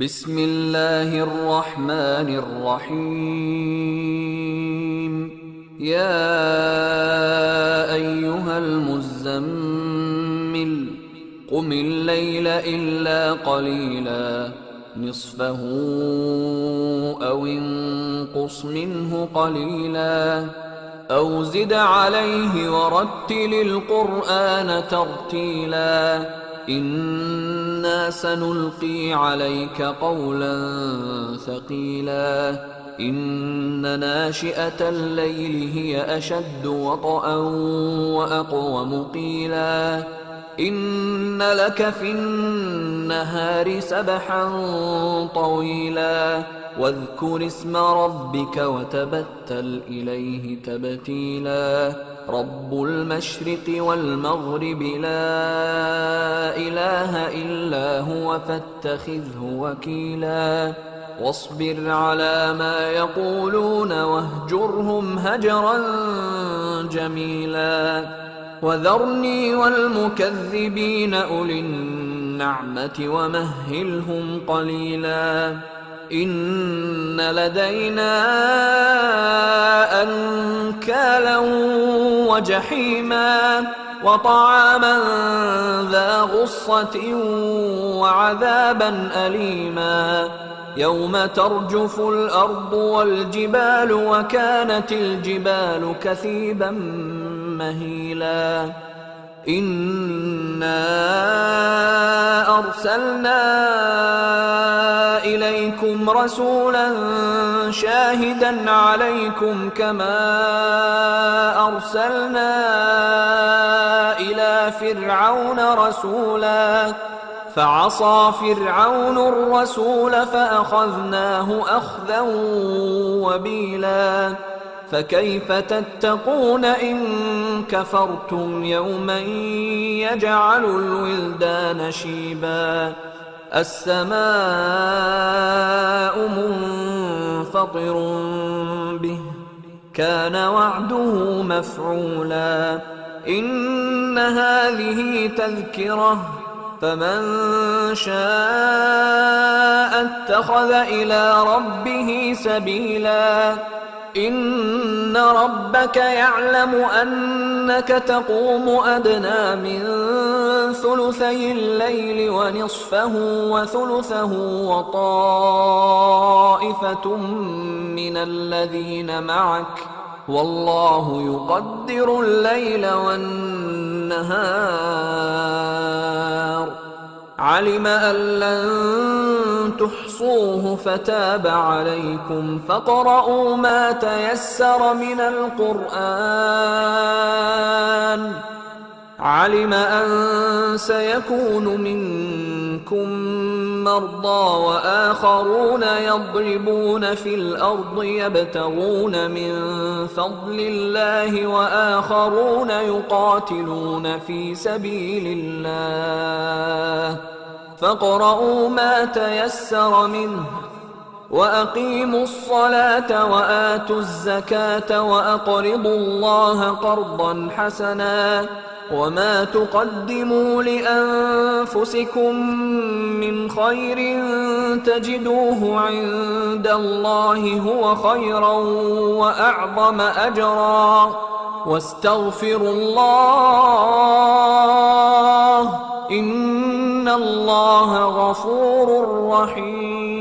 بسم الله الرحمن الرحيم. يا أيها المزمل قم الليل إلا قليلا نصفه أو انقص منه قليلا أو زد عليه ورتل القرآن ترتيلا إنا سنلقي عليك قولا ثقيلا إن ناشئة الليل هي أشد وطئا وأقوم قيلا إن لك في النهار سبحا طويلا واذكر اسم ربك وتبتل إليه تبتيلا رب المشرق والمغرب لا إله إلا هو فاتخذه وكيلا واصبر على ما يقولون واهجرهم هجرا جميلا وذرني والمكذبين أولي النعمة ومهلهم قليلا إن لدينا أنكالا وجحيما وطعاما ذا غصة وعذابا أليما يوم ترجف الأرض والجبال وكانت الجبال كثيبا مهيلا إنا أرسلنا إليكم رسولا شاهدا عليكم كما أرسلنا إلى فرعون رسولا فعصى فرعون الرسول فأخذناه أخذا وبيلا فكيف تتقون إن كفرتم يوما يجعل الولدان شيبا السماء منفطر به كان وعده مفعولا إن هذه تذكرة فمن شاء اتخذ إلى ربه سبيلا إن ربك يعلم أنك تقوم أدنى من ثلثي الليل ونصفه وثلثه وطائفة من الذين معك والله يقدر الليل والنهار علم أن لن تحصوه فتاب عليكم فاقرؤوا ما تيسر من القرآن علم أن سيكون منكم مرضى وآخرون يضربون في الأرض يبتغون من فضل الله وآخرون يقاتلون في سبيل الله فاقرؤوا ما تيسر منه وأقيموا الصلاة وآتوا الزكاة وأقرضوا الله قرضا حسنا وما تقدموا لأنفسكم من خير تجدوه عند الله هو خيرا وأعظم أجرا واستغفروا الله إن الله غفور رحيم.